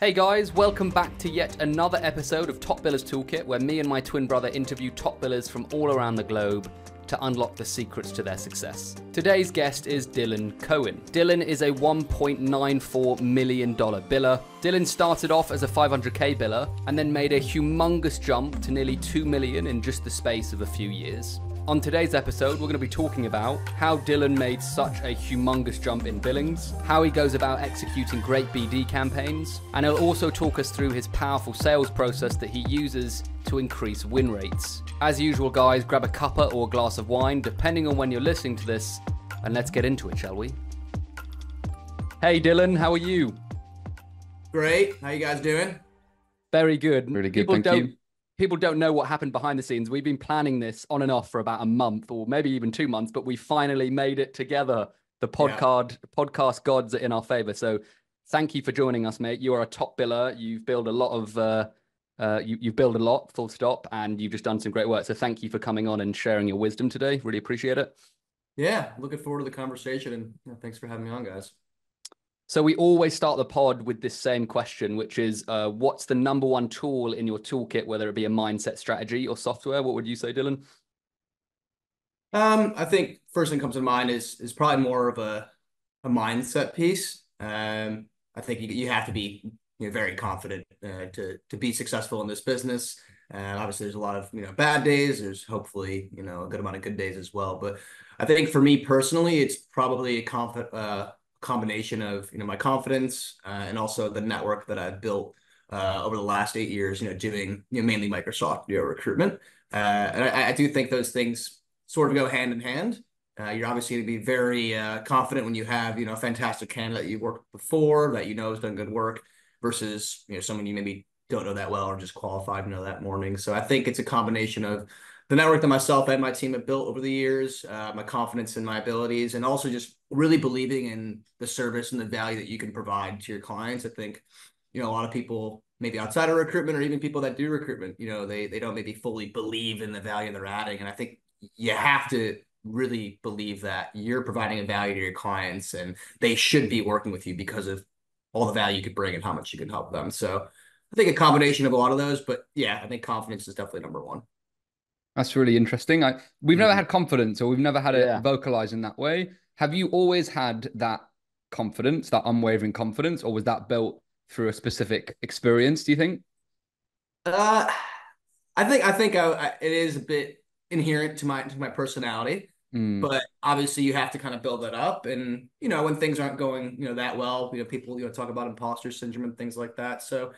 Hey guys, welcome back to yet another episode of Top Billers Toolkit, where me and my twin brother interview top billers from all around the globe to unlock the secrets to their success. Today's guest is Dylan Cohen. Dylan is a $1.94 million biller. Dylan started off as a 500k biller and then made a humongous jump to nearly 2 million in just the space of a few years. On today's episode, we're going to be talking about how Dylan made such a humongous jump in Billings, how he goes about executing great BD campaigns, and he'll also talk us through his powerful sales process that he uses to increase win rates. As usual, guys, grab a cuppa or a glass of wine, depending on when you're listening to this, and let's get into it, shall we? Hey, Dylan, how are you? Great. How you guys doing? Very good. Really good, thank you. People don't know what happened behind the scenes. We've been planning this on and off for about a month or maybe even 2 months, but we finally made it together. The podcast gods are in our favor. So thank you for joining us, mate. You are a top biller. You've built a lot of, you've built a lot, full stop, and you've just done some great work. So thank you for coming on and sharing your wisdom today. Really appreciate it. Yeah, looking forward to the conversation, and thanks for having me on, guys. So we always start the pod with this same question, which is, what's the number one tool in your toolkit, whether it be a mindset, strategy, or software? What would you say, Dylan? I think first thing comes to mind is probably more of a mindset piece. I think you have to be very confident to be successful in this business. Obviously, there's a lot of bad days. There's hopefully a good amount of good days as well. But I think for me personally, it's probably a combination of my confidence and also the network that I've built over the last 8 years, doing mainly Microsoft recruitment. And I do think those things sort of go hand in hand. You're obviously going to be very confident when you have a fantastic candidate you worked before that has done good work versus someone you maybe don't know that well or just qualified that morning. So I think it's a combination of the network that myself and my team have built over the years, my confidence in my abilities, and also just really believing in the service and the value that you can provide to your clients. I think, a lot of people maybe outside of recruitment or even people that do recruitment, they don't maybe fully believe in the value they're adding. And I think you have to really believe that you're providing a value to your clients and they should be working with you because of all the value you could bring and how much you can help them. So I think a combination of a lot of those, but yeah, I think confidence is definitely number one. That's really interesting. We've never had confidence, or we've never had it vocalized in that way. Have you always had that confidence, that unwavering confidence, or was that built through a specific experience, do you think? I think it is a bit inherent to my personality, but obviously you have to kind of build that up. And when things aren't going that well, people talk about imposter syndrome and things like that. So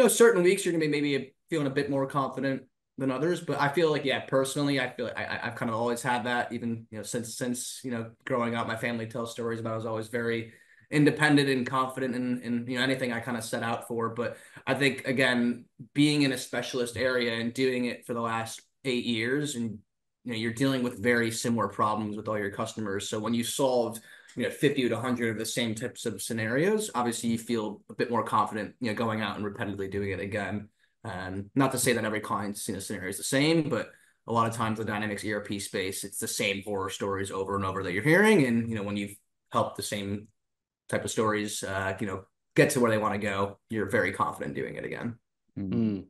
certain weeks you're gonna be maybe feeling a bit more confident than others, but I feel like personally I feel like I've kind of always had that, even since growing up. My family tells stories about I was always very independent and confident in anything I kind of set out for. But I think again, being in a specialist area and doing it for the last 8 years, and you're dealing with very similar problems with all your customers. So when you solved 50 to 100 of the same types of scenarios, obviously you feel a bit more confident going out and repetitively doing it again. Not to say that every client's scenario is the same, but a lot of times the Dynamics ERP space, it's the same horror stories over and over that you're hearing. And when you've helped the same type of stories get to where they want to go, you're very confident doing it again.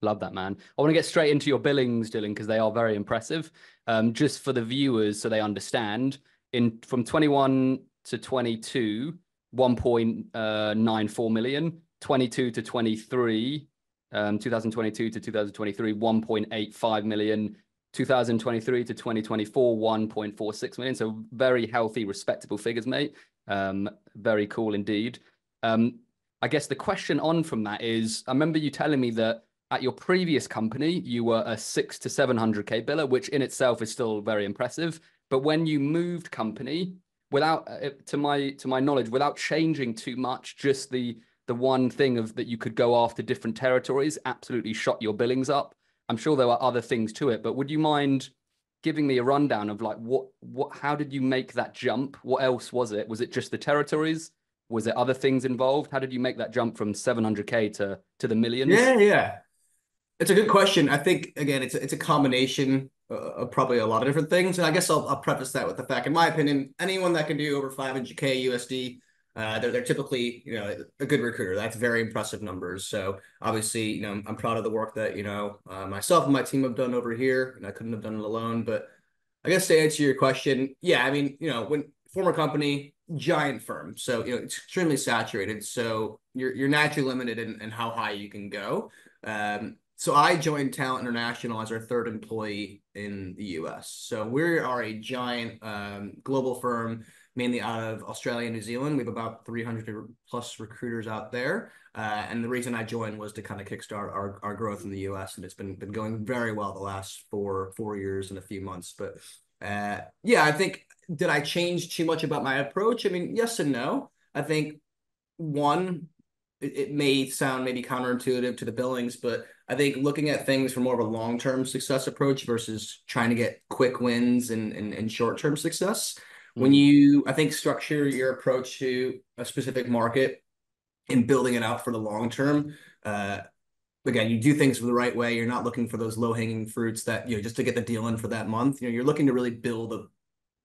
Love that, man. I want to get straight into your billings, Dylan, because they are very impressive. Just for the viewers so they understand, from 21 to 22, 1.94 million, 22 to 23, 2022 to 2023, 1.85 million, 2023 to 2024, 1.46 million. So very healthy, respectable figures, mate. Very cool indeed. I guess the question on from that is, I remember you telling me that at your previous company, you were a 600 to 700k biller, which in itself is still very impressive. But when you moved company, without, to my knowledge, without changing too much, just the one thing of that you could go after different territories absolutely shot your billings up. I'm sure there were other things to it, but would you mind giving me a rundown of like how did you make that jump? What else was it? Was it just the territories? Was there other things involved? How did you make that jump from 700k to the millions? Yeah. It's a good question. I think again, it's a combination of probably a lot of different things. And I guess I'll preface that with the fact, in my opinion, anyone that can do over 500k USD they're typically, a good recruiter. That's very impressive numbers. So obviously, I'm proud of the work that, myself and my team have done over here, and I couldn't have done it alone. But I guess to answer your question, yeah, I mean, when former company, giant firm, so it's extremely saturated. So you're naturally limited in how high you can go. So I joined Talent International as our third employee in the US. So we are a giant global firm, mainly out of Australia and New Zealand. We have about 300 plus recruiters out there. And the reason I joined was to kind of kickstart our growth in the US. And it's been going very well the last four years and a few months. But yeah, I think, did I change too much about my approach? I mean, yes and no. I think one, it may sound maybe counterintuitive to the Billings, but I think looking at things from more of a long-term success approach versus trying to get quick wins and short-term success. When you, I think, structure your approach to a specific market and building it out for the long term, again, you do things the right way. You're not looking for those low-hanging fruits that, just to get the deal in for that month. You're looking to really build a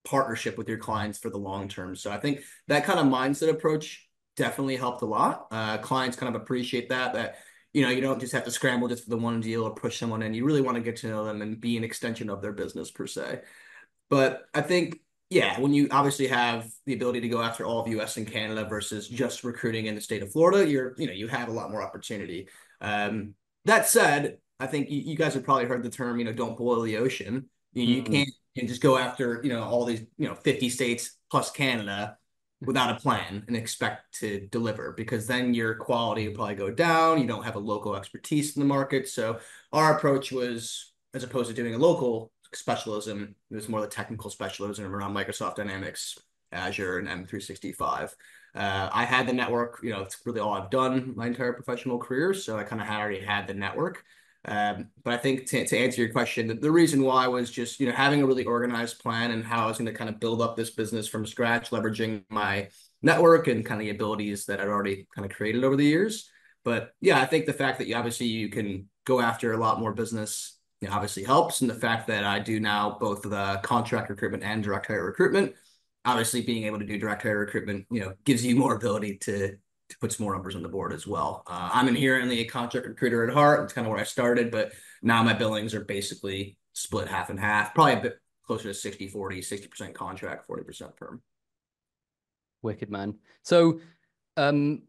partnership with your clients for the long term. So I think that kind of mindset approach definitely helped a lot. Clients kind of appreciate that, you don't just have to scramble just for the one deal or push someone in. You really want to get to know them and be an extension of their business per se. But I think, yeah, when you obviously have the ability to go after all of US and Canada versus just recruiting in the state of Florida, you have a lot more opportunity. That said, I think you guys have probably heard the term, don't boil the ocean. You can't just go after, all these, 50 states plus Canada without a plan and expect to deliver, because then your quality will probably go down. You don't have a local expertise in the market. So our approach was, as opposed to doing a local specialism, it was more the technical specialism around Microsoft Dynamics, Azure, and M365. I had the network, it's really all I've done my entire professional career. So I kind of already had the network. But I think to answer your question, the reason why was just, having a really organized plan and how I was going to kind of build up this business from scratch, leveraging my network and kind of the abilities that I'd already kind of created over the years. But yeah, I think the fact that you can go after a lot more business, obviously helps. And the fact that I do now both the contract recruitment and direct hire recruitment, obviously being able to do direct hire recruitment, gives you more ability to put some more numbers on the board as well. I'm inherently a contract recruiter at heart. It's kind of where I started, but now my billings are basically split half and half, probably a bit closer to 60-40, 60% contract, 40% perm. Wicked, man. So I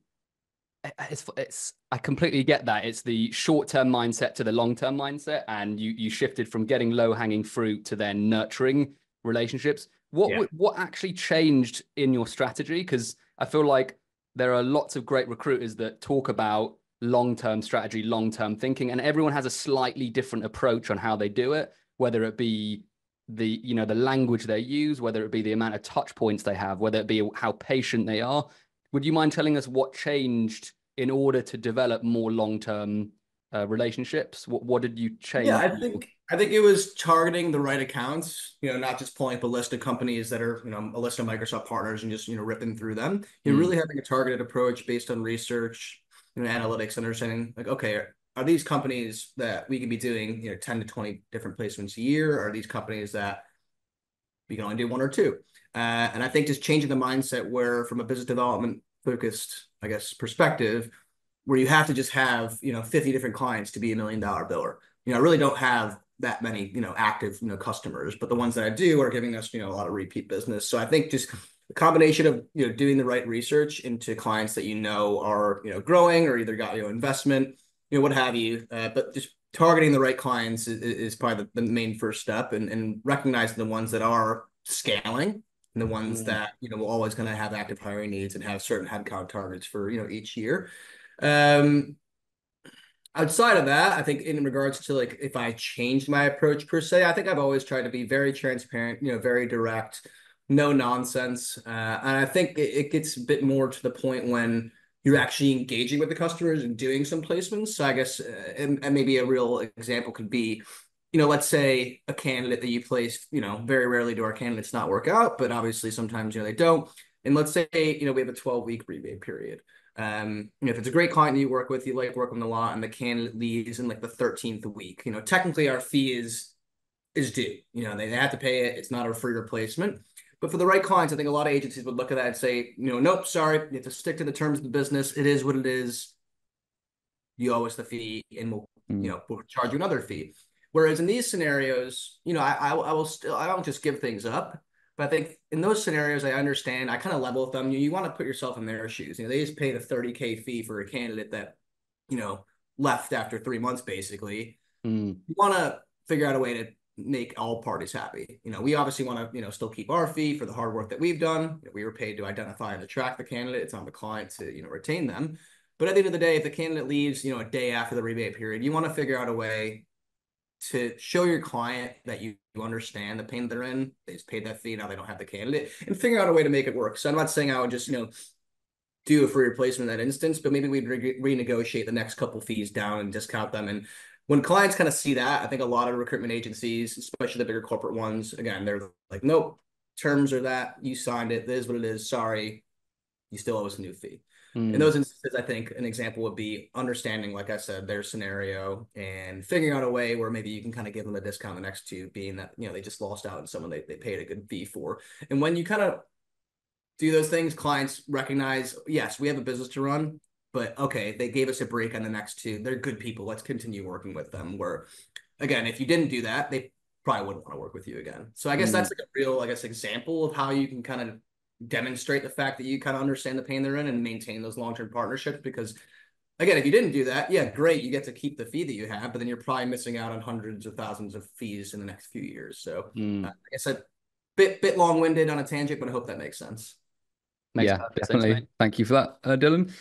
completely get that. It's the short-term mindset to the long-term mindset, and you shifted from getting low-hanging fruit to then nurturing relationships. What actually changed in your strategy? Because I feel like there are lots of great recruiters that talk about long-term strategy, long-term thinking, and everyone has a slightly different approach on how they do it, whether it be the language they use, whether it be the amount of touch points they have, whether it be how patient they are. Would you mind telling us what changed in order to develop more long-term relationships? What did you change? Yeah, I think it was targeting the right accounts, not just pulling up a list of companies that are, a list of Microsoft partners and just, ripping through them. Really having a targeted approach based on research, analytics, understanding like, okay, are these companies that we can be doing, 10 to 20 different placements a year? Or are these companies that we can only do one or two? And I think just changing the mindset where from a business development focused, I guess, perspective, where you have to just have, 50 different clients to be $1 million biller. I really don't have that many, active, customers, but the ones that I do are giving us, a lot of repeat business. So I think just a combination of, doing the right research into clients that, are, growing or either got, investment, what have you, but just targeting the right clients is probably the main first step, and recognizing the ones that are scaling and the ones that, we're always going to have active hiring needs and have certain headcount targets for, each year. Outside of that, I think in regards to like if I changed my approach per se, I think I've always tried to be very transparent, very direct, no nonsense. And I think it gets a bit more to the point when you're actually engaging with the customers and doing some placements. So I guess, and maybe a real example could be, let's say a candidate that you placed, very rarely do our candidates not work out, but obviously sometimes, they don't. And let's say, we have a 12-week rebate period. If it's a great client you work with, you like working a lot, and the candidate leaves in like the 13th week, technically our fee is due. They have to pay it. It's not a free replacement. But for the right clients, I think a lot of agencies would look at that and say, nope, sorry, you have to stick to the terms of the business. It is what it is. You owe us the fee, and we'll charge you another fee. Whereas in these scenarios, I don't just give things up. But I think in those scenarios, I understand, I kind of level with them. You want to put yourself in their shoes. They just paid a $30K fee for a candidate that, left after 3 months, basically. You want to figure out a way to make all parties happy. We obviously want to, still keep our fee for the hard work that we've done. We were paid to identify and attract the candidate. It's on the client to, retain them. But at the end of the day, if the candidate leaves, a day after the rebate period, you want to figure out a way to show your client that you understand the pain they're in. They just paid that fee, now they don't have the candidate, and figure out a way to make it work. So I'm not saying I would just, do a free replacement in that instance, but maybe we'd renegotiate the next couple fees down and discount them. And when clients kind of see that, I think a lot of recruitment agencies, especially the bigger corporate ones, again, they're like, nope, terms are that, you signed it, this is what it is, sorry, you still owe us a new fee. In those instances, I think an example would be understanding, like I said, their scenario and figuring out a way where maybe you can kind of give them a discount the next two, being that, they just lost out on someone they paid a good fee for. And when you kind of do those things, clients recognize, yes, we have a business to run, but okay, they gave us a break on the next two. They're good people. Let's continue working with them. Where, again, if you didn't do that, they probably wouldn't want to work with you again. So I guess that's like a real, example of how you can kind of demonstrate the fact that you kind of understand the pain they're in and maintain those long-term partnerships. Because again, if you didn't do that, yeah, great, you get to keep the fee that you have, but then you're probably missing out on hundreds of thousands of fees in the next few years. So like I said, bit long-winded on a tangent, but I hope that makes sense. Definitely. Sense, thank you for that, Dylan.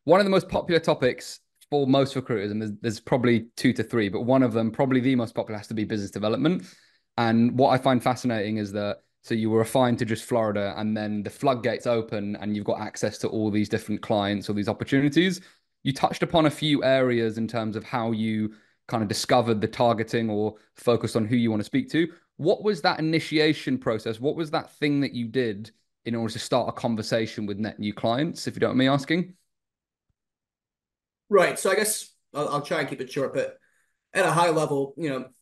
One of the most popular topics for most recruiters, and there's probably 2 to 3, but one of them, probably the most popular, has to be business development. And what I find fascinating is that, so you were assigned to just Florida, and then the floodgates open and you've got access to all these different clients, all these opportunities. You touched upon a few areas in terms of how you kind of discovered the targeting or focused on who you want to speak to. What was that initiation process? What was that thing that you did in order to start a conversation with net new clients, if you don't mind me asking? Right. So I guess I'll try and keep it short, but at a high level,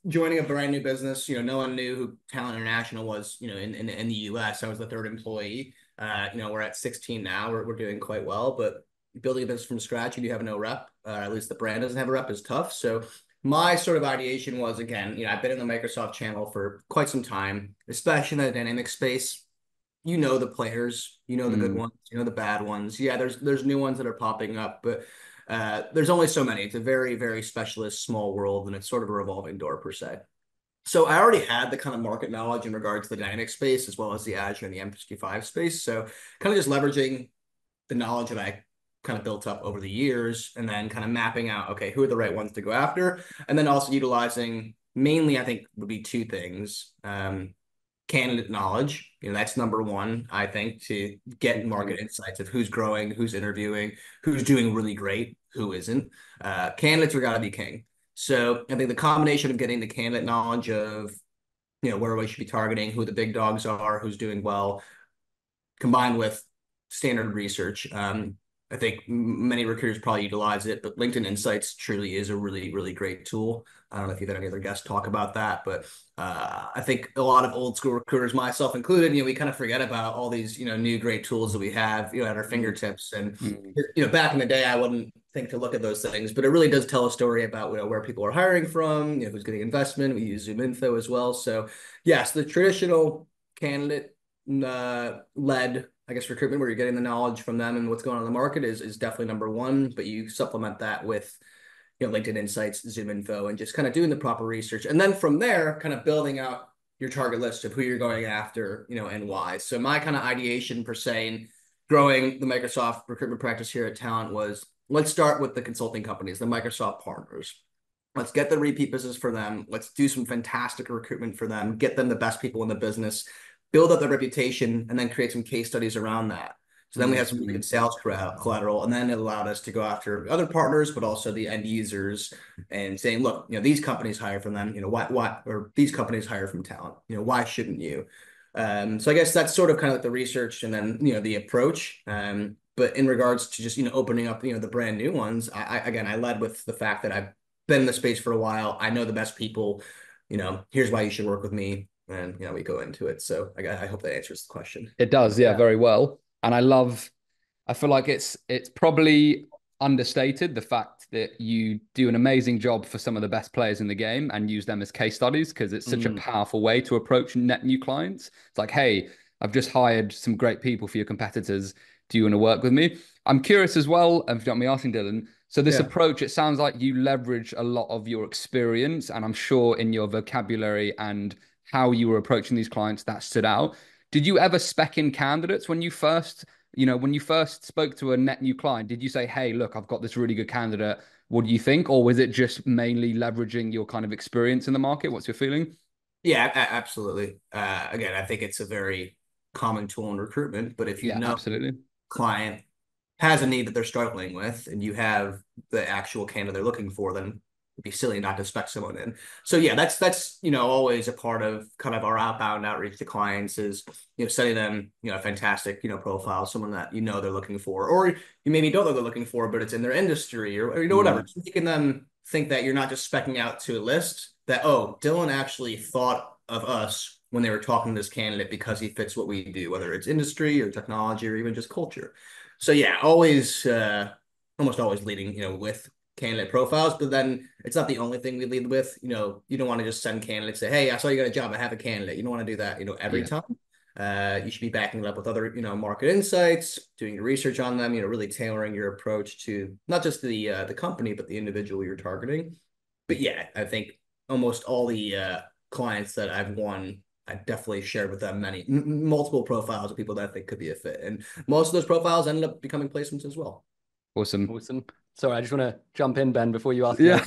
joining a brand new business, no one knew who Talent International was, in the US. I was the third employee. We're at 16 now. We're doing quite well, but building a business from scratch, you do have no rep. At least the brand doesn't have a rep, is tough. So my sort of ideation was, again, I've been in the Microsoft channel for quite some time, especially in the dynamic space. The players, the good ones, the bad ones. Yeah, there's new ones that are popping up, but there's only so many. It's a very, very specialist, small world, and it's sort of a revolving door per se. So I already had the kind of market knowledge in regards to the dynamic space, as well as the Azure and the M365 space. So kind of just leveraging the knowledge that I kind of built up over the years, and then kind of mapping out, okay, who are the right ones to go after? And then also utilizing, mainly, I think, would be 2 things. Candidate knowledge, that's number one, I think, to get market insights of who's growing, who's interviewing, who's doing really great, who isn't. Candidates are got to be king. So I think the combination of getting the candidate knowledge of, where we should be targeting, who the big dogs are, who's doing well, combined with standard research. I think many recruiters probably utilize it, but LinkedIn Insights truly is a really, really great tool. I don't know if you've had any other guests talk about that, but I think a lot of old school recruiters, myself included, we kind of forget about all these, new great tools that we have, at our fingertips. And, back in the day, I wouldn't think to look at those things, but it really does tell a story about, where people are hiring from, who's getting investment. We use ZoomInfo as well. So yes, the traditional candidate led, I guess, recruitment, where you're getting the knowledge from them and what's going on in the market is definitely number one, but you supplement that with, LinkedIn Insights, ZoomInfo, and just kind of doing the proper research. And then from there, kind of building out your target list of who you're going after, and why. So my kind of ideation per se in growing the Microsoft recruitment practice here at Talent was, let's start with the consulting companies, the Microsoft partners. Let's get the repeat business for them. Let's do some fantastic recruitment for them, get them the best people in the business, build up their reputation, and then create some case studies around that. So then we have some really good sales collateral, and then it allowed us to go after other partners, but also the end users, and saying, look, these companies hire from them, why, or these companies hire from Talent, why shouldn't you? So I guess that's sort of kind of like the research and then, the approach. But in regards to just, opening up, the brand new ones, I led with the fact that I've been in the space for a while. I know the best people, here's why you should work with me. and we go into it. So I hope that answers the question. It does, yeah, very well. And I feel like it's probably understated the fact that you do an amazing job for some of the best players in the game and use them as case studies, because it's such a powerful way to approach net new clients. It's like, hey, I've just hired some great people for your competitors. Do you want to work with me? I'm curious as well, if you don't mind me asking, Dylan. So this approach, it sounds like you leverage a lot of your experience, and I'm sure in your vocabulary and how you were approaching these clients that stood out. Did you ever spec in candidates when you first spoke to a net new client? Did you say, hey, look, I've got this really good candidate, what do you think? Or was it just mainly leveraging your kind of experience in the market? What's your feeling? Yeah, absolutely. Again, I think it's a very common tool in recruitment, but if you know absolutely, client has a need that they're struggling with and you have the actual candidate they're looking for, then it'd be silly not to spec someone in. So yeah, that's always a part of kind of our outbound outreach to clients is sending them a fantastic profile, someone that they're looking for, or you maybe don't know they're looking for, but it's in their industry or whatever. Just making them think that you're not just specking out to a list, that Dylan actually thought of us when they were talking to this candidate because he fits what we do, whether it's industry or technology or even just culture. So yeah, always almost always leading with candidate profiles, but then it's not the only thing we lead with. You don't want to just send candidates, say, hey, I saw you got a job, I have a candidate. You don't want to do that every time. You should be backing it up with other market insights, doing your research on them, really tailoring your approach to not just the company but the individual you're targeting. But yeah, I think almost all the clients that I've won, I definitely shared with them multiple profiles of people that I think could be a fit, and most of those profiles ended up becoming placements as well. Awesome. Sorry, I just want to jump in, Ben, before you ask. Yeah.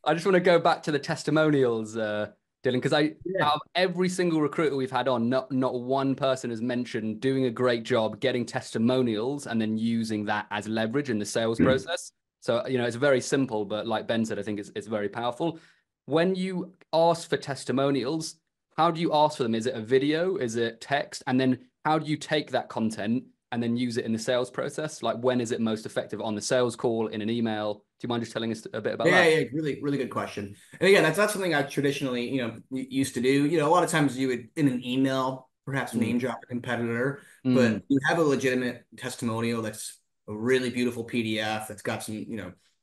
I just want to go back to the testimonials, Dylan, because out of every single recruiter we've had on, not one person has mentioned doing a great job getting testimonials and then using that as leverage in the sales process. So, it's very simple, but like Ben said, I think it's very powerful. When you ask for testimonials, how do you ask for them? Is it a video? Is it text? And then how do you take that content and then use it in the sales process? Like, when is it most effective? On the sales call, in an email? Do you mind just telling us a bit about that? Yeah, really, really good question. And again, that's not something I traditionally, used to do. A lot of times you would, in an email, perhaps name drop a competitor, but you have a legitimate testimonial that's a really beautiful PDF that's got some,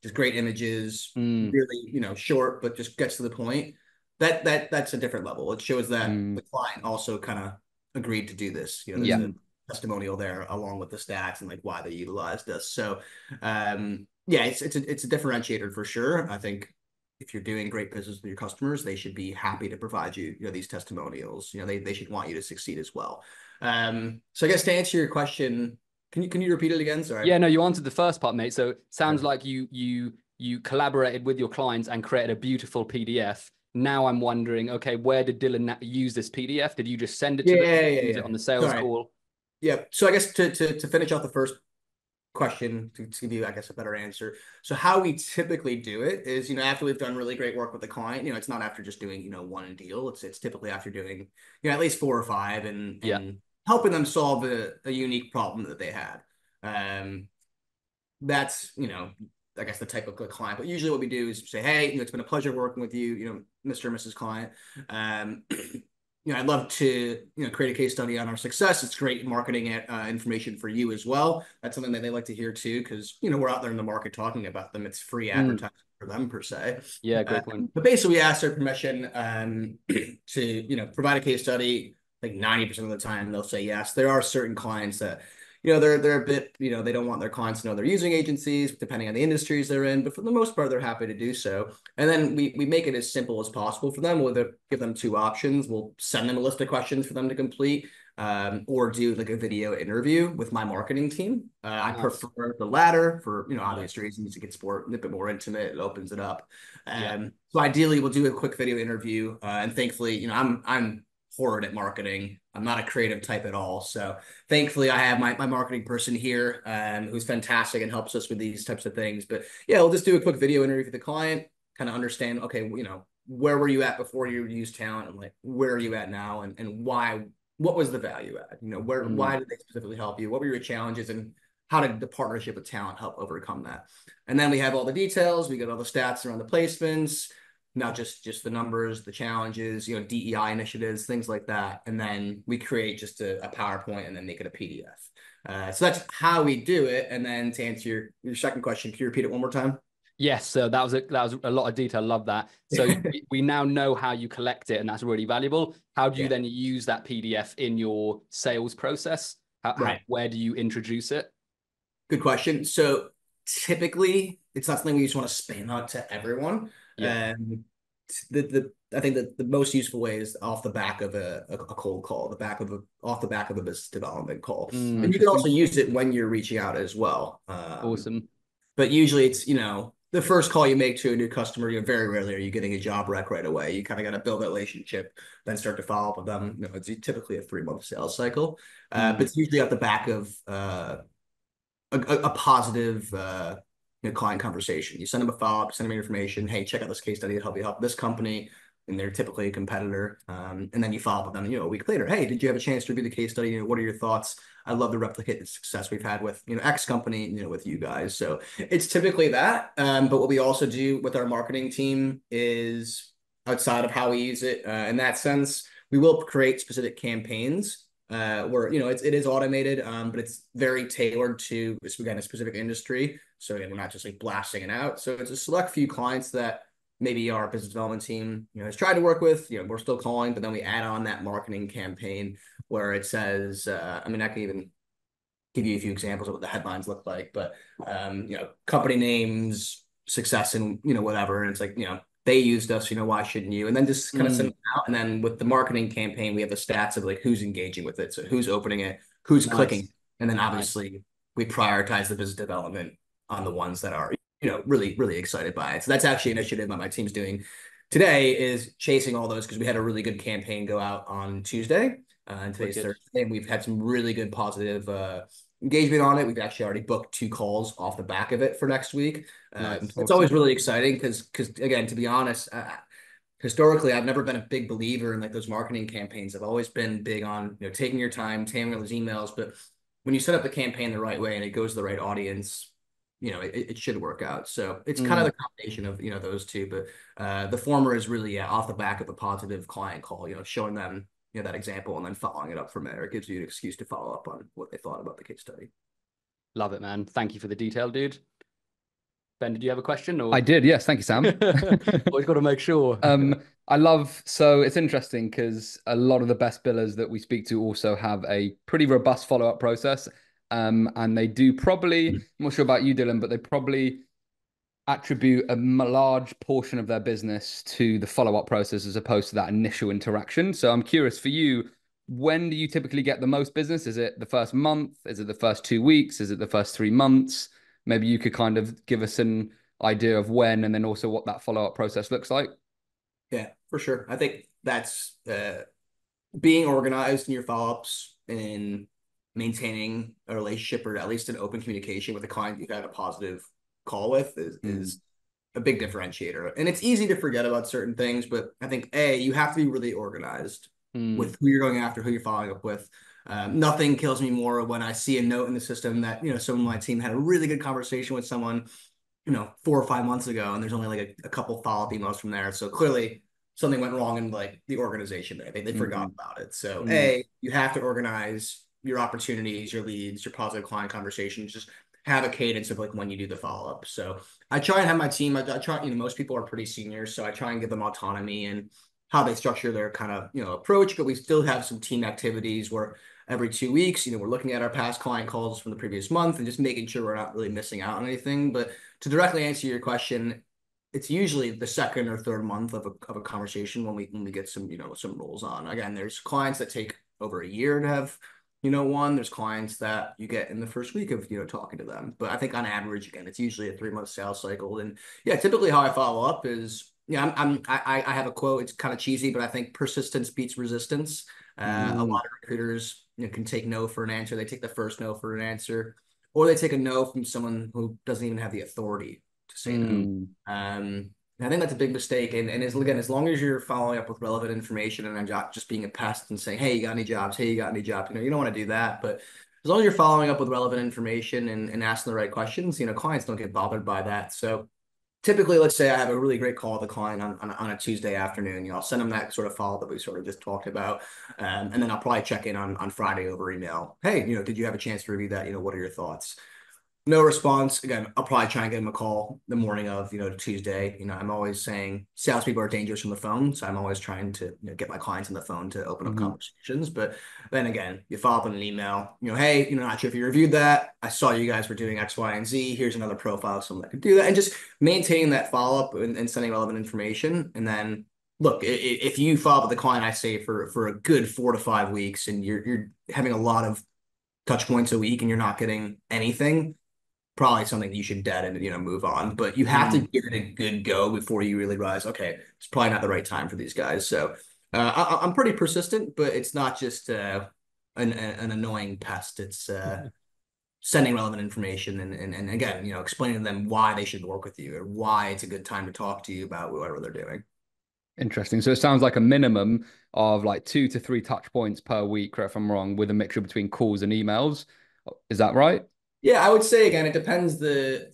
just great images, really, short, but just gets to the point. That's a different level. It shows that the client also kind of agreed to do this. There's a testimonial there along with the stats and like why they utilized us. So yeah, it's a differentiator for sure. I think if you're doing great business with your customers, they should be happy to provide you, these testimonials. They should want you to succeed as well. So I guess to answer your question, can you repeat it again? Sorry. Yeah, no, you answered the first part, mate. So it sounds like you collaborated with your clients and created a beautiful PDF. Now I'm wondering, okay, where did Dylan use this PDF? Did you just send it to them? Use it on the sales call? Yeah. So I guess to finish off the first question, to give you, I guess, a better answer. So how we typically do it is, after we've done really great work with the client, it's not after just doing, one deal. It's typically after doing, at least 4 or 5 and helping them solve a unique problem that they had. That's, I guess the type of client. But usually what we do is say, hey, it's been a pleasure working with you, Mr. and Mrs. Client. I'd love to, create a case study on our success. It's great marketing information for you as well. That's something that they like to hear too, because, we're out there in the market talking about them. It's free advertising for them per se. Yeah, great point. But basically we ask their permission to, provide a case study. I think 90% of the time they'll say yes. There are certain clients that, they're a bit, they don't want their clients to know they're using agencies, depending on the industries they're in. But for the most part, they're happy to do so. And then we make it as simple as possible for them. We'll give them 2 options. We'll send them a list of questions for them to complete, or do like a video interview with my marketing team. I prefer the latter for, obvious reasons. It gets a bit more intimate. It opens it up. So ideally, we'll do a quick video interview. And thankfully, I'm horrid at marketing. I'm not a creative type at all. So thankfully I have my marketing person here who's fantastic and helps us with these types of things. But yeah, we'll just do a quick video interview with the client, kind of understand, okay, where were you at before you used talent, and like, where are you at now, and why, what was the value add? Why did they specifically help you? What were your challenges, and how did the partnership with talent help overcome that? And then we have all the details. We get all the stats around the placements. not just the numbers, the challenges, DEI initiatives, things like that. And then we create just a PowerPoint and then make it a PDF. So that's how we do it. And then to answer your second question, can you repeat it one more time? Yes, so that was a lot of detail. Love that. So we now know how you collect it, and that's really valuable. How do you then use that PDF in your sales process? Where do you introduce it? Good question. So typically, it's not something we just want to spam out to everyone. Yeah. I think that the most useful way is off the back of a cold call, off the back of a business development call, and you can also use it when you're reaching out as well. Awesome. But usually, it's the first call you make to a new customer. Very rarely are you getting a job rec right away. You kind of got to build that relationship, then start to follow up with them. It's typically a 3-month sales cycle, but it's usually at the back of a positive client conversation. You send them a follow-up, send them information. Hey, check out this case study to help you help this company. And they're typically a competitor. And then you follow up with them, a week later. Hey, did you have a chance to review the case study? What are your thoughts? I'd love to replicate the success we've had with, X company, with you guys. So it's typically that. But what we also do with our marketing team is outside of how we use it in that sense, we will create specific campaigns where, it is automated, but it's very tailored to, again, a specific industry. So again, we're not just like blasting it out. So it's a select few clients that maybe our business development team, has tried to work with, we're still calling, but then we add on that marketing campaign where it says, I can even give you a few examples of what the headlines look like, but, company names, success and, whatever. And it's like, they used us, why shouldn't you? And then just kind of send them out. And then with the marketing campaign, we have the stats of like who's engaging with it. So who's opening it, who's clicking. And then obviously we prioritize the business development on the ones that are, really, really excited by it. So that's actually an initiative that my team's doing today, is chasing all those, because we had a really good campaign go out on Tuesday and today's Thursday. And we've had some really good positive engagement on it. We've actually already booked 2 calls off the back of it for next week. It's always really exciting because again, to be honest, historically, I've never been a big believer in like those marketing campaigns. I've always been big on, taking your time, tailoring those emails. But when you set up the campaign the right way and it goes to the right audience, it should work out. So it's kind of the combination of, those two, but the former is really off the back of a positive client call, showing them, that example and then following it up from there. It gives you an excuse to follow up on what they thought about the case study. Love it, man. Thank you for the detail, dude. Ben, did you have a question? Or? I did, yes. Thank you, Sam. Always got to make sure. So it's interesting because a lot of the best billers that we speak to also have a pretty robust follow-up process. And they do probably, I'm not sure about you, Dylan, but they probably attribute a large portion of their business to the follow-up process as opposed to that initial interaction. So I'm curious for you, when do you typically get the most business? Is it the first month? Is it the first 2 weeks? Is it the first 3 months? Maybe you could kind of give us an idea of when, and then also what that follow-up process looks like. Yeah, for sure. I think that's being organized in your follow-ups and maintaining a relationship, or at least an open communication with a client you've had a positive call with, is a big differentiator. And it's easy to forget about certain things, but I think you have to be really organized with who you're going after, who you're following up with. Nothing kills me more when I see a note in the system that, someone on my team had a really good conversation with someone, 4 or 5 months ago, and there's only like a couple follow-up emails from there. So clearly something went wrong in like the organization there. They forgot about it. So you have to organize your opportunities, your leads, your positive client conversations. Just have a cadence of like when you do the follow-up. So I try and have my team, I try, most people are pretty senior, so I try and give them autonomy and how they structure their kind of, approach, but we still have some team activities where every 2 weeks, we're looking at our past client calls from the previous month and just making sure we're not really missing out on anything. But to directly answer your question, it's usually the second or third month of a conversation when we get some, some rolls on. Again, there's clients that take over a year to have, there's clients that you get in the first week of, talking to them. But I think on average, again, it's usually a 3-month sales cycle. And typically how I follow up is, I have a quote, it's kind of cheesy, but I think persistence beats resistance. A lot of recruiters, can take no for an answer. They take the first no for an answer, or they take a no from someone who doesn't even have the authority to say no. I think that's a big mistake. And as long as you're following up with relevant information and I'm not just being a pest and saying, hey, you got any jobs? Hey, you got any jobs? You don't want to do that. But as long as you're following up with relevant information and asking the right questions, clients don't get bothered by that. So typically, let's say I have a really great call with a client on a Tuesday afternoon. I'll send them that sort of follow that we sort of just talked about, and then I'll probably check in on Friday over email. Hey, did you have a chance to review that? What are your thoughts? No response. Again, I'll probably try and give them a call the morning of, Tuesday. I'm always saying salespeople are dangerous from the phone. So I'm always trying to get my clients on the phone to open up conversations. But then again, you follow up in an email, hey, not sure if you reviewed that. I saw you guys were doing X, Y, and Z. Here's another profile of someone that could do that. And just maintaining that follow-up and sending relevant information. And then look, if you follow up with the client, I say for a good 4 to 5 weeks and you're having a lot of touch points a week and you're not getting anything, probably something you should dead and move on. But you have to give it a good go before you really realize, okay, it's probably not the right time for these guys. So I'm pretty persistent, but it's not just an annoying pest. It's sending relevant information and again, explaining to them why they should work with you or why it's a good time to talk to you about whatever they're doing. Interesting. So it sounds like a minimum of like 2 to 3 touch points per week, correct if I'm wrong, with a mixture between calls and emails. Is that right? Yeah, I would say again, it depends the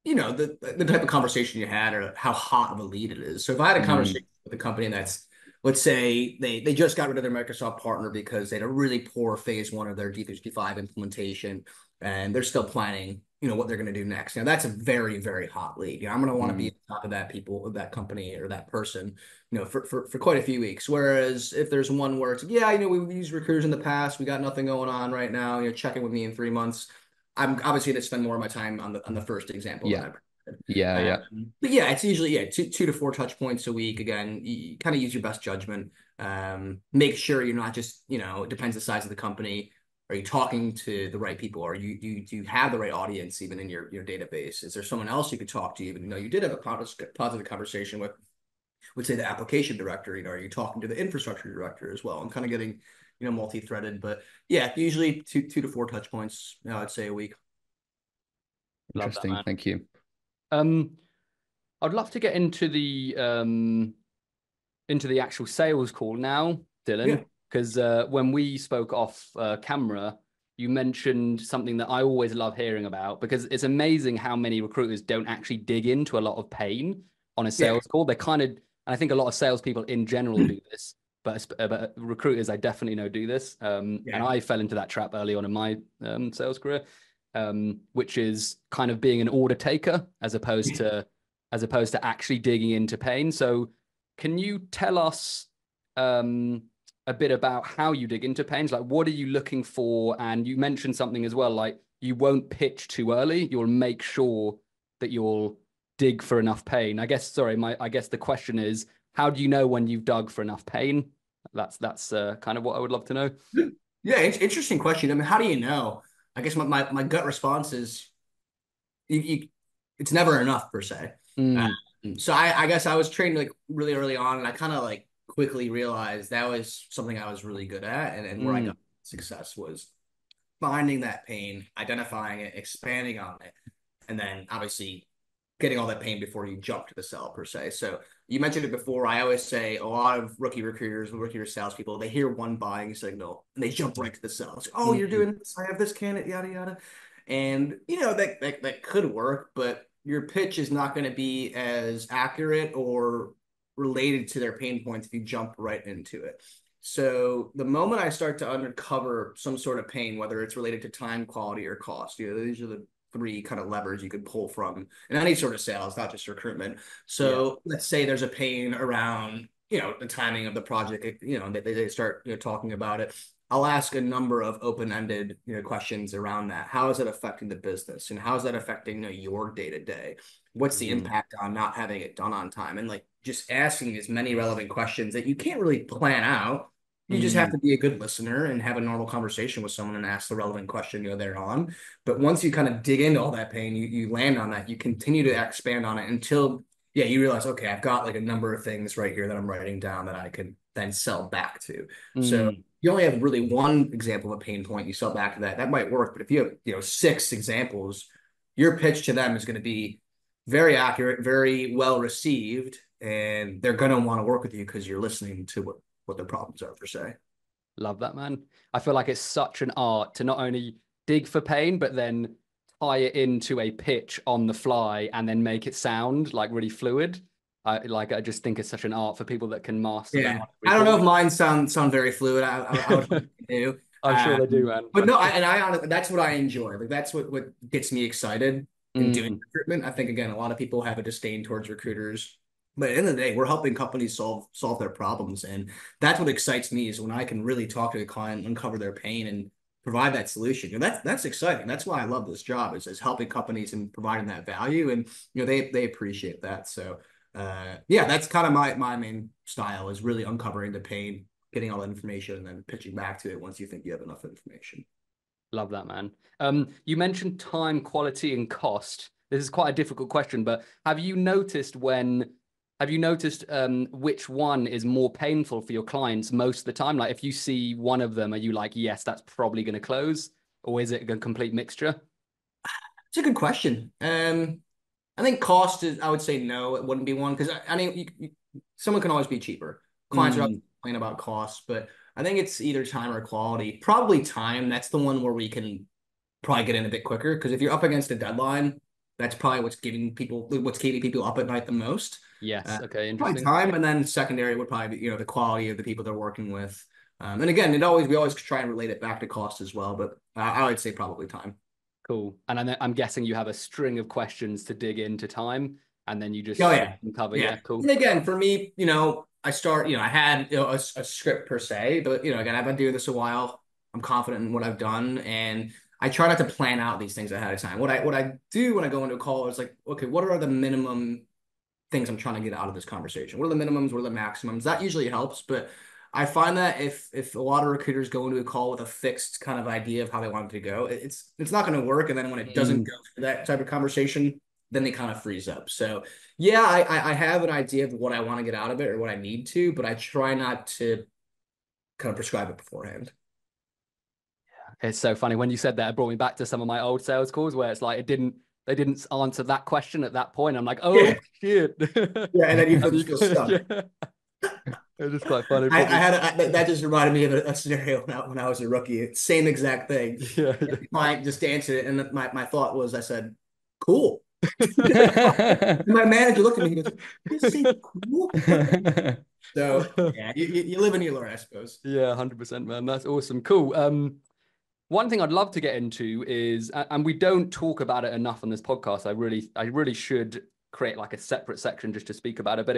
type of conversation you had or how hot of a lead it is. So if I had a conversation with a company that's, let's say they just got rid of their Microsoft partner because they had a really poor phase 1 of their D365 implementation and they're still planning, what they're going to do next. Now that's a very, very hot lead. I'm going to want to be on top of that company or that person, for quite a few weeks. Whereas if there's one where it's, we've used recruiters in the past, we got nothing going on right now, check in with me in 3 months. I'm obviously going to spend more of my time on the first example. Yeah. But yeah, it's usually 2 to 4 touch points a week. Again, you kind of use your best judgment. Make sure you're not just, it depends the size of the company. Are you talking to the right people? Do you have the right audience even in your database? Is there someone else you could talk to even though you did have a positive conversation with, let's say, the application director? Are you talking to the infrastructure director as well? I'm kind of getting multi-threaded, but yeah, usually 2 to 4 touch points, I'd say a week. Interesting. That, thank you. I'd love to get into the actual sales call now, Dylan, because when we spoke off camera, you mentioned something that I always love hearing about, because it's amazing how many recruiters don't actually dig into a lot of pain on a sales call. They're kind of, and I think a lot of salespeople in general do this, but recruiters I definitely know do this. And I fell into that trap early on in my sales career, which is kind of being an order taker as opposed to actually digging into pain. So can you tell us a bit about how you dig into pains? Like, what are you looking for? And you mentioned something as well, like you won't pitch too early. You'll make sure that you'll dig for enough pain. I guess the question is, how do you know when you've dug for enough pain? That's kind of what I would love to know. Yeah, interesting question. I mean, how do you know? I guess my gut response is it's never enough per se. So I guess I was trained like really early on, and I kind of like quickly realized that was something I was really good at, and where I got success was finding that pain, identifying it, expanding on it, and then obviously getting all that pain before you jump to the sell per se. So you mentioned it before. I always say a lot of rookie recruiters, rookie salespeople, they hear one buying signal and they jump right to the sell. It's like, oh, you're doing this. I have this candidate, yada, yada. And, that could work, but your pitch is not going to be as accurate or related to their pain points if you jump right into it. So the moment I start to uncover some sort of pain, whether it's related to time, quality, or cost, these are the 3 kind of levers you could pull from in any sort of sales, not just recruitment. So let's say there's a pain around, the timing of the project, they start talking about it. I'll ask a number of open-ended questions around that. How is it affecting the business? And how is that affecting your day-to-day? What's the impact on not having it done on time? And like just asking as many relevant questions that you can't really plan out. You just have to be a good listener and have a normal conversation with someone and ask the relevant question they're on. But once you kind of dig into all that pain, you land on that, you continue to expand on it until you realize, okay, I've got like a number of things right here that I'm writing down that I can then sell back to. So you only have really one example of a pain point, you sell back to that might work. But if you have 6 examples, your pitch to them is going to be very accurate, very well received, and they're going to want to work with you because you're listening to what their problems are per se. Love that, man. I feel like it's such an art to not only dig for pain, but then tie it into a pitch on the fly and then make it sound like really fluid. I just think it's such an art for people that can master that. I don't know if mine sound very fluid. I would do. I'm sure they do, man. But no, that's what I enjoy. Like that's what gets me excited in doing recruitment. I think again, a lot of people have a disdain towards recruiters, but at the end of the day, we're helping companies solve their problems, and that's what excites me is when I can really talk to the client, uncover their pain, and provide that solution. You know, that's exciting. That's why I love this job is helping companies and providing that value, and you know they appreciate that. So. Yeah, that's kind of my main style is really uncovering the pain, getting all that information, and then pitching back to it once you think you have enough information. Love that, man. You mentioned time, quality, and cost. This is quite a difficult question, but have you noticed which one is more painful for your clients most of the time? Like if you see one of them, are you like, yes, that's probably going to close, or is it a complete mixture? It's a good question. I think cost is, I would say no, it wouldn't be one because I mean, someone can always be cheaper. Clients are always complaining about cost, but I think it's either time or quality. Probably time. That's the one where we can probably get in a bit quicker because if you're up against a deadline, that's probably what's keeping people up at night the most. Yes. Okay. Interesting. Probably time, and then secondary would probably be the quality of the people they're working with. And again, we always try and relate it back to cost as well, but I would say probably time. Cool. And I'm guessing you have a string of questions to dig into time, and then you just cover. Yeah, cool. And again, for me, I start, I had a script per se, but again, I've been doing this a while. I'm confident in what I've done, and I try not to plan out these things ahead of time. What I do when I go into a call is like, okay, what are the minimum things I'm trying to get out of this conversation? What are the minimums? What are the maximums? That usually helps, but I find that if a lot of recruiters go into a call with a fixed kind of idea of how they want it to go, it's not going to work. And then when it doesn't go through that type of conversation, then they kind of freeze up. So yeah, I have an idea of what I want to get out of it or what I need to, but I try not to kind of prescribe it beforehand. Yeah, it's so funny when you said that. It brought me back to some of my old sales calls where it's like they didn't answer that question at that point. I'm like, oh shit. Yeah, and then you feel stuck. Yeah. It's just quite funny. That just reminded me of a scenario when I was a rookie. Same exact thing. Yeah. The client just answered it, and my thought was, I said, "Cool." My manager looked at me. He goes, "You say cool?" So yeah, you live and you learn, I suppose. Yeah, 100%, man. That's awesome. Cool. One thing I'd love to get into is, and we don't talk about it enough on this podcast. I really should create like a separate section just to speak about it. But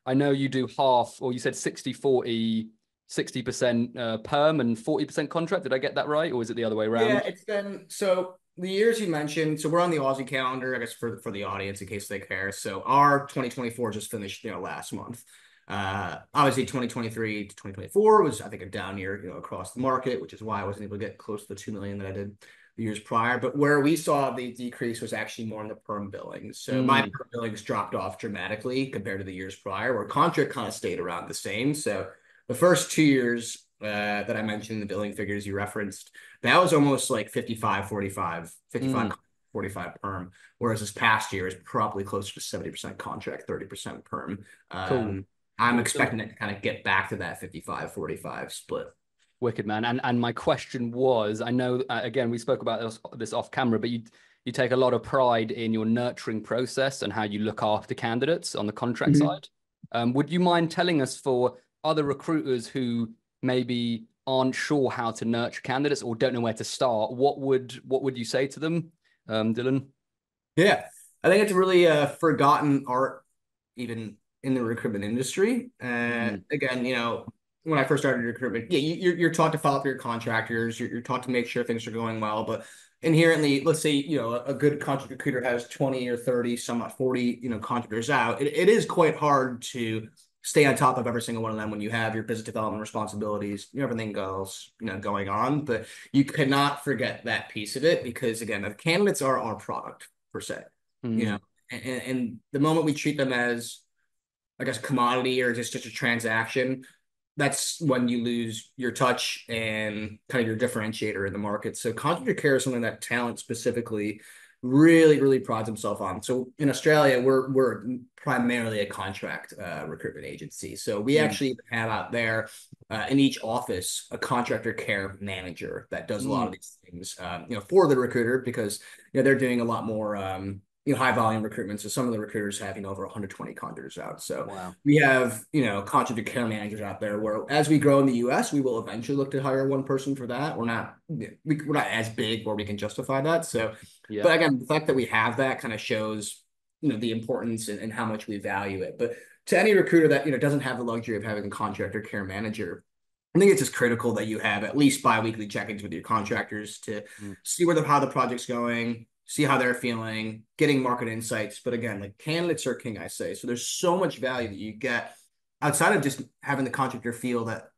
I know you do half, or you said 60-40, 60% perm and 40% contract. Did I get that right? Or is it the other way around? Yeah, it's been, so the years you mentioned, so we're on the Aussie calendar, I guess for the audience, in case they care. So our 2024 just finished, last month. Obviously 2023 to 2024 was, I think, a down year, across the market, which is why I wasn't able to get close to the 2 million that I did the years prior. But where we saw the decrease was actually more in the perm billings. So my perm billings dropped off dramatically compared to the years prior, where contract kind of stayed around the same. So the first 2 years that I mentioned, the billing figures you referenced, that was almost like 55-45, 55-45 perm. Whereas this past year is probably closer to 70% contract, 30% perm. Cool. I'm expecting it to kind of get back to that 55-45 split. Wicked, man. And my question was, I know, again, we spoke about this off camera, but you take a lot of pride in your nurturing process and how you look after candidates on the contract side. Would you mind telling us, for other recruiters who maybe aren't sure how to nurture candidates or don't know where to start, what would you say to them, Dylan? Yeah, I think it's a really forgotten art, even in the recruitment industry. Again, when I first started recruitment, you're taught to follow up your contractors. You're taught to make sure things are going well. But inherently, let's say, a good contract recruiter has 20 or 30, somewhat 40, contractors out. It is quite hard to stay on top of every single one of them when you have your business development responsibilities, everything goes, going on. But you cannot forget that piece of it because, again, the candidates are our product per se, and the moment we treat them as, I guess, commodity or just a transaction, that's when you lose your touch and kind of your differentiator in the market. So contractor care is something that talent specifically really, really prides himself on. So in Australia, we're primarily a contract recruitment agency. So we actually have out there in each office a contractor care manager that does a lot of these things, for the recruiter, because they're doing a lot more high volume recruitment. So some of the recruiters have over 120 contractors out. So wow. we have contractor care managers out there where, as we grow in the US, we will eventually look to hire one person for that. We're not as big where we can justify that. So but again, the fact that we have that kind of shows the importance and how much we value it. But to any recruiter that doesn't have the luxury of having a contractor care manager, I think it's just critical that you have at least bi-weekly check-ins with your contractors to see how the project's going, see how they're feeling, getting market insights. But again, like, candidates are king, I say. So there's so much value that you get outside of just having the contractor feel that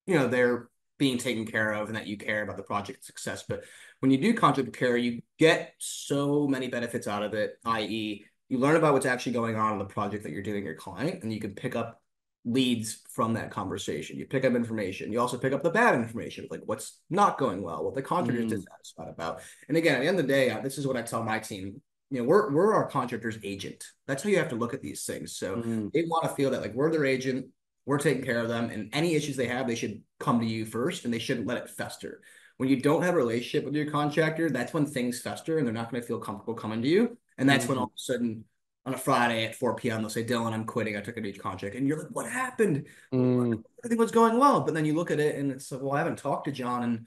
they're being taken care of and that you care about the project success. But when you do contractor care, you get so many benefits out of it, i.e., you learn about what's actually going on in the project that you're doing your client, and you can pick up leads from that conversation. You pick up information. You also pick up the bad information, like what's not going well, what the contractor is dissatisfied about. And again, at the end of the day, this is what I tell my team. We're our contractor's agent. That's how you have to look at these things. So they want to feel that like we're their agent, we're taking care of them, and any issues they have, they should come to you first, and they shouldn't let it fester. When you don't have a relationship with your contractor, that's when things fester, and they're not going to feel comfortable coming to you. And that's when all of a sudden, on a Friday at 4 p.m., they'll say, Dylan, I'm quitting. I took a new contract. And you're like, what happened? Everything was going well. But then you look at it and it's like, well, I haven't talked to John in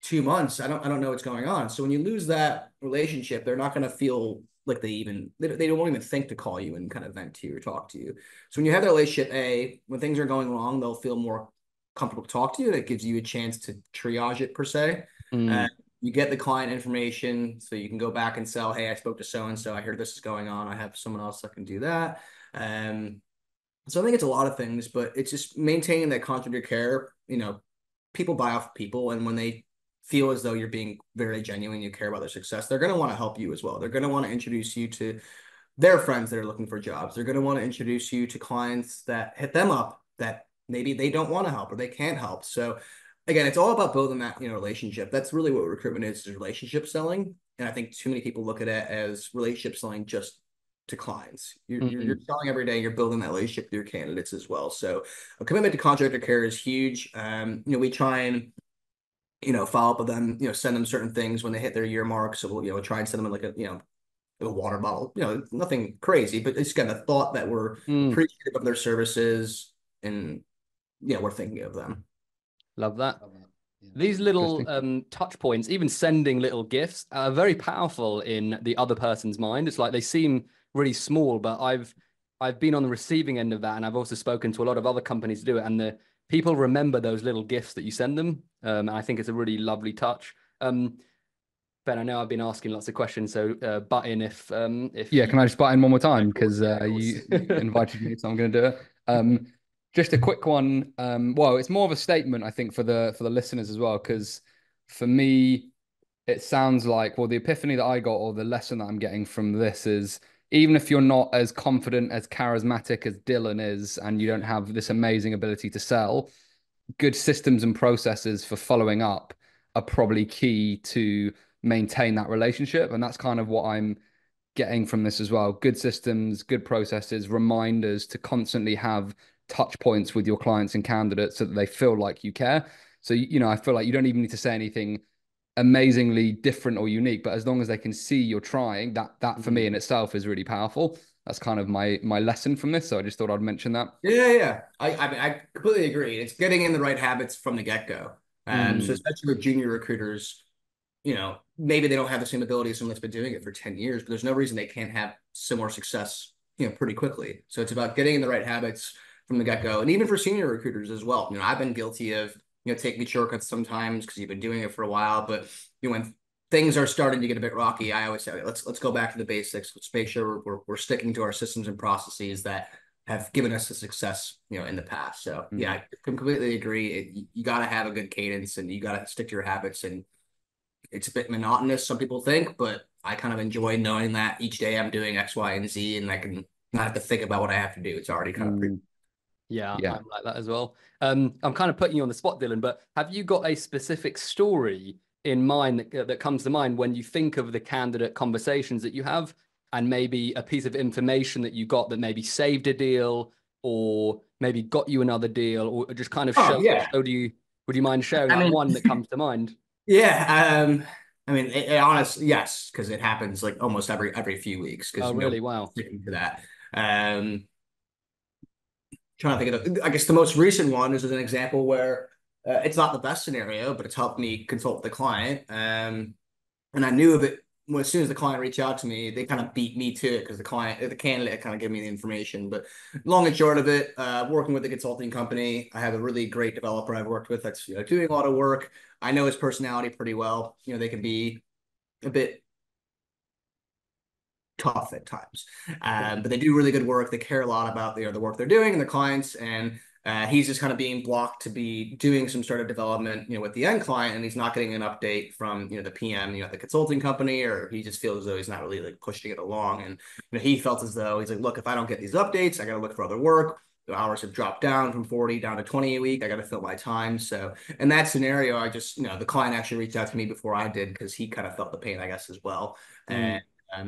2 months. I don't know what's going on. So when you lose that relationship, they're not going to feel like they don't even think to call you and kind of vent to you or talk to you. So when you have that relationship, when things are going wrong, they'll feel more comfortable to talk to you. That gives you a chance to triage it, per se. You get the client information, so you can go back and sell, hey, I spoke to so-and-so, I heard this is going on, I have someone else that can do that. So I think it's a lot of things, but it's just maintaining that contractor care. People buy off people, and when they feel as though you're being very genuine, you care about their success, they're going to want to help you as well. They're going to want to introduce you to their friends that are looking for jobs. They're going to want to introduce you to clients that hit them up that maybe they don't want to help or they can't help. So again, it's all about building that relationship. That's really what recruitment is relationship selling. And I think too many people look at it as relationship selling just to clients. You're selling every day. You're building that relationship with your candidates as well. So a commitment to contractor care is huge. We try and follow up with them. Send them certain things when they hit their year mark. So we'll try and send them like a water bottle. Nothing crazy, but it's kind of thought that we're appreciative of their services and we're thinking of them. Love that. Yeah. These little touch points, even sending little gifts, are very powerful in the other person's mind. It's like they seem really small, but I've been on the receiving end of that, and I've also spoken to a lot of other companies to do it, and the people remember those little gifts that you send them. And I think it's a really lovely touch. Ben, I know I've been asking lots of questions, so butt in if can I just butt in one more time, because you invited me, so I'm going to do it. Just a quick one. Well, it's more of a statement, I think, for the listeners as well, because for me, it sounds like, well, the epiphany that I got, or the lesson that I'm getting from this, is even if you're not as confident, as charismatic as Dylan is, and you don't have this amazing ability to sell, good systems and processes for following up are probably key to maintain that relationship. And that's kind of what I'm getting from this as well. Good systems, good processes, reminders to constantly have touch points with your clients and candidates so that they feel like you care. So, I feel like you don't even need to say anything amazingly different or unique, but as long as they can see you're trying, that for me in itself is really powerful. That's kind of my lesson from this. So I just thought I'd mention that. Yeah. I completely agree. It's getting in the right habits from the get-go. So especially with junior recruiters, maybe they don't have the same ability as someone that's been doing it for 10 years, but there's no reason they can't have similar success, pretty quickly. So it's about getting in the right habits from the get-go. And even for senior recruiters as well. I've been guilty of, taking shortcuts sometimes because you've been doing it for a while, but when things are starting to get a bit rocky, I always say, let's go back to the basics. Let's make sure we're sticking to our systems and processes that have given us the success, in the past. So yeah, I completely agree. You got to have a good cadence, and you got to stick to your habits. And it's a bit monotonous, some people think, but I kind of enjoy knowing that each day I'm doing X, Y, and Z, and I can not have to think about what I have to do. It's already kind of Yeah, I'm like that as well. I'm kind of putting you on the spot, Dylan, but have you got a specific story in mind that comes to mind when you think of the candidate conversations that you have, and maybe a piece of information that you got that maybe saved a deal or maybe got you another deal or just kind of showed you? Would you mind sharing one that comes to mind? Yeah. I mean, honestly, yes, because it happens like almost every few weeks. Because really? Wow. Sticking to that. Trying to think of I guess the most recent one is an example where it's not the best scenario, but it's helped me consult the client. And I knew of it as soon as the client reached out to me. They kind of beat me to it because the candidate kind of gave me the information. But long and short of it, working with the consulting company, I have a really great developer I've worked with that's doing a lot of work. I know his personality pretty well. They can be a bit tough at times, but they do really good work. They care a lot about the work they're doing and the clients, and he's just kind of being blocked to be doing some sort of development with the end client, and he's not getting an update from the PM the consulting company, or he just feels as though he's not really like pushing it along. And he felt as though he's like, look, if I don't get these updates, I got to look for other work. The hours have dropped down from 40 down to 20 a week. I got to fill my time. So in that scenario, I just the client actually reached out to me before I did, because he kind of felt the pain, I guess, as well. And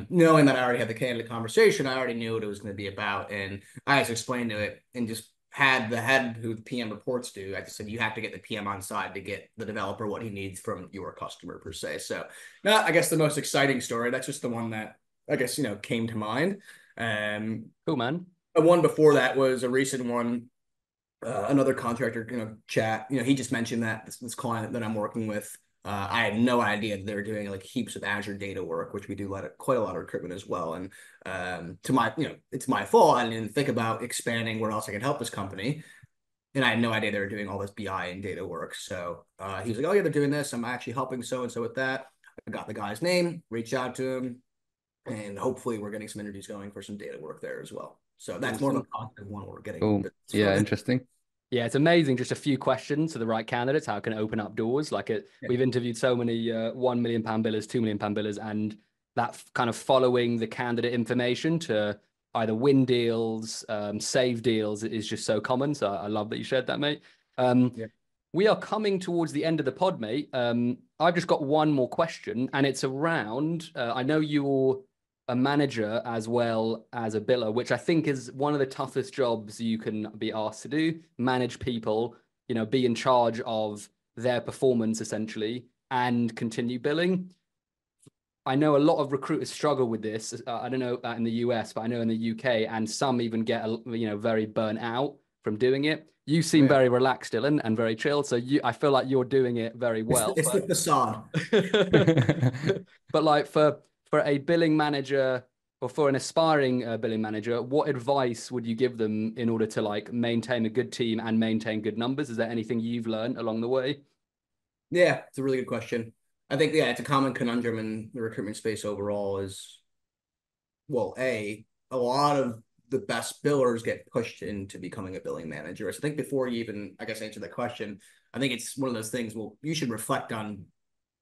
knowing that I already had the candidate conversation, I already knew what it was going to be about. And I just explained to it and just had the head who the PM reports to. I just said, you have to get the PM on side to get the developer what he needs from your customer per se. So not, I guess, the most exciting story. That's just the one that I guess, came to mind. Cool, man. The one before that was a recent one. Another contractor, chat, he just mentioned that this client that I'm working with, I had no idea that they were doing like heaps of Azure data work, which we do quite a lot of recruitment as well. And to my, it's my fault. I didn't think about expanding where else I could help this company. And I had no idea they were doing all this BI and data work. So he was like, oh yeah, they're doing this. I'm actually helping so-and-so with that. I got the guy's name, reached out to him, and hopefully we're getting some interviews going for some data work there as well. So that's more of a positive one we're getting. Cool. Yeah, interesting. Yeah, it's amazing. Just a few questions to the right candidates. How can it open up doors? We've interviewed so many £1 million billers, £2 million billers, and that kind of following the candidate information to either win deals, save deals is just so common. So I love that you shared that, mate. We are coming towards the end of the pod, mate. I've just got one more question, and it's around, I know you're a manager as well as a biller, which I think is one of the toughest jobs you can be asked to do. Manage people, be in charge of their performance essentially, and continue billing. I know a lot of recruiters struggle with this. I don't know in the US, but I know in the UK, and some even get very burnt out from doing it. You seem very relaxed, Dylan, and very chill. So I feel like you're doing it very well. It's the facade. But like for a billing manager or for an aspiring billing manager, what advice would you give them in order to like maintain a good team and maintain good numbers? Is there anything you've learned along the way? Yeah, it's a really good question. I think, it's a common conundrum in the recruitment space overall is, well, a lot of the best billers get pushed into becoming a billing manager. So I think before you even, I guess, answer that question, I think it's one of those things, well, you should reflect on,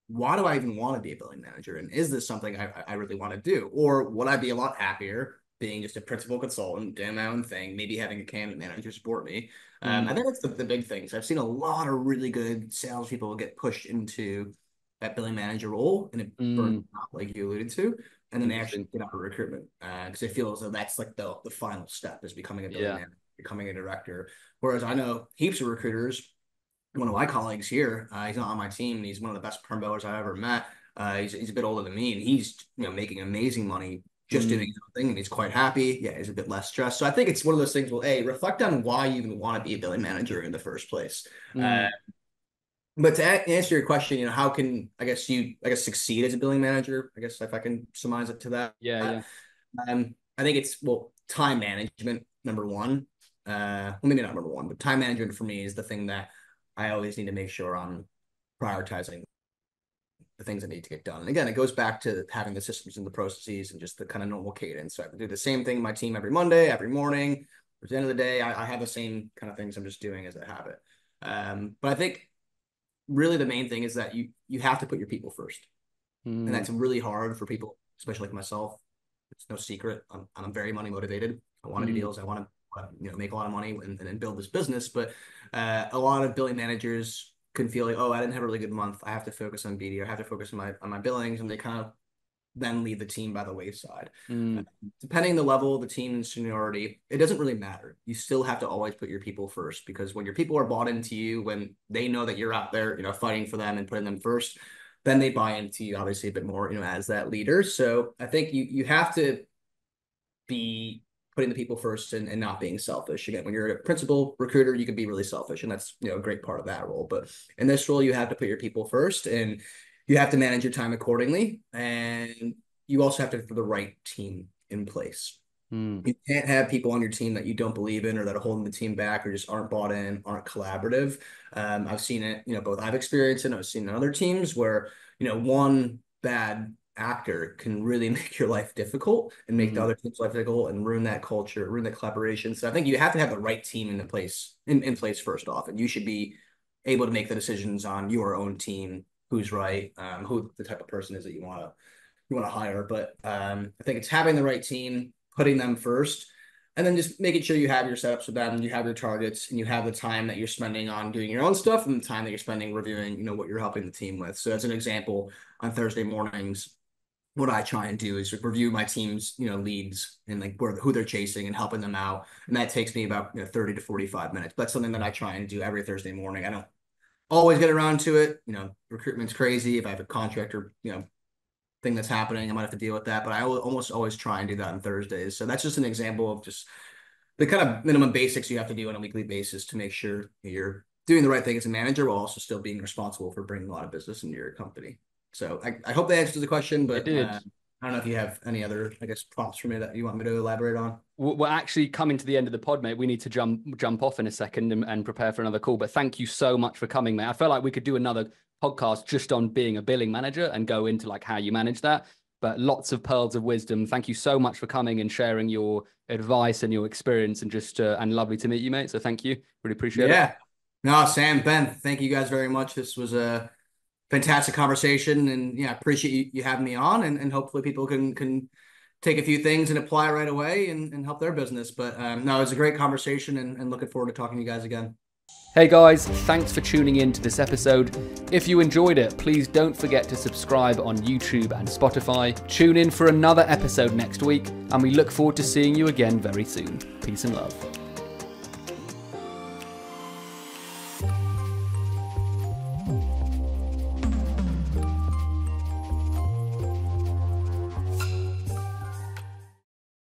why do I even want to be a billing manager? And is this something I really want to do? Or would I be a lot happier being just a principal consultant, doing my own thing, maybe having a candidate manager support me? I think that's the big things. I've seen a lot of really good salespeople get pushed into that billing manager role, and it burns out, like you alluded to, and then they actually get out of recruitment because they feel as though that's like the final step is becoming a billing manager, becoming a director. Whereas I know heaps of recruiters. One of my colleagues here, he's not on my team, and he's one of the best perm billers I've ever met. He's a bit older than me, and he's making amazing money just doing his own thing, and he's quite happy. Yeah, he's a bit less stressed. So I think it's one of those things. Well, reflect on why you even want to be a billing manager in the first place. But to answer your question, how can I guess succeed as a billing manager? I guess if I can surmise it to that. Yeah. I think it's time management, number one. Well, maybe not number one, but time management for me is the thing that I always need to make sure I'm prioritizing the things that need to get done. And again, it goes back to having the systems and the processes and just the kind of normal cadence. So I do the same thing in my team every Monday, every morning. At the end of the day, I have the same kind of things I'm just doing as a habit. But I think really the main thing is that you have to put your people first. And that's really hard for people, especially like myself. It's no secret. I'm very money motivated. I want to do deals. I want to make a lot of money and build this business. But a lot of billing managers can feel like, oh, I didn't have a really good month. I have to focus on BD, or I have to focus on my billings, and they kind of then leave the team by the wayside. Depending the level of the team and seniority, it doesn't really matter. You still have to always put your people first, because when your people are bought into you, when they know that you're out there, fighting for them and putting them first, then they buy into you obviously a bit more, as that leader. So I think you have to be putting the people first and not being selfish. Again, when you're a principal recruiter, you can be really selfish, and that's a great part of that role. But in this role, you have to put your people first, and you have to manage your time accordingly, and you also have to have the right team in place. You can't have people on your team that you don't believe in, or that are holding the team back, or just aren't bought in, aren't collaborative. I've seen it, both I've experienced it and I've seen it in other teams where, one bad actor can really make your life difficult and make the other team's life difficult and ruin that culture, ruin the collaboration. So I think you have to have the right team in place first off, and you should be able to make the decisions on your own team, who's right, who the type of person is that you want to hire. But I think it's having the right team, putting them first, and then just making sure you have your setups with them, and you have your targets, and you have the time that you're spending on doing your own stuff, and the time that you're spending reviewing, what you're helping the team with. So as an example, on Thursday mornings, what I try and do is review my team's, leads and like who they're chasing and helping them out. And that takes me about 30 to 45 minutes. But that's something that I try and do every Thursday morning. I don't always get around to it. Recruitment's crazy. If I have a contractor, thing that's happening, I might have to deal with that. But I will almost always try and do that on Thursdays. So that's just an example of just the kind of minimum basics you have to do on a weekly basis to make sure you're doing the right thing as a manager, while also still being responsible for bringing a lot of business into your company. So I hope that answers the question, but I don't know if you have any other, prompts for me that you want me to elaborate on. We're actually coming to the end of the pod, mate. We need to jump off in a second and prepare for another call. But thank you so much for coming, mate. I feel like we could do another podcast just on being a billing manager and go into like how you manage that. But lots of pearls of wisdom. Thank you so much for coming and sharing your advice and your experience, and just and lovely to meet you, mate. So thank you. Really appreciate it. Yeah. No, Sam, Ben, thank you guys very much. This was a fantastic conversation, and I appreciate you having me on, and hopefully people can take a few things and apply right away and help their business. But no, it was a great conversation, and looking forward to talking to you guys again. Hey guys, thanks for tuning in to this episode. If you enjoyed it, please don't forget to subscribe on YouTube and Spotify. Tune in for another episode next week, and we look forward to seeing you again very soon. Peace and love.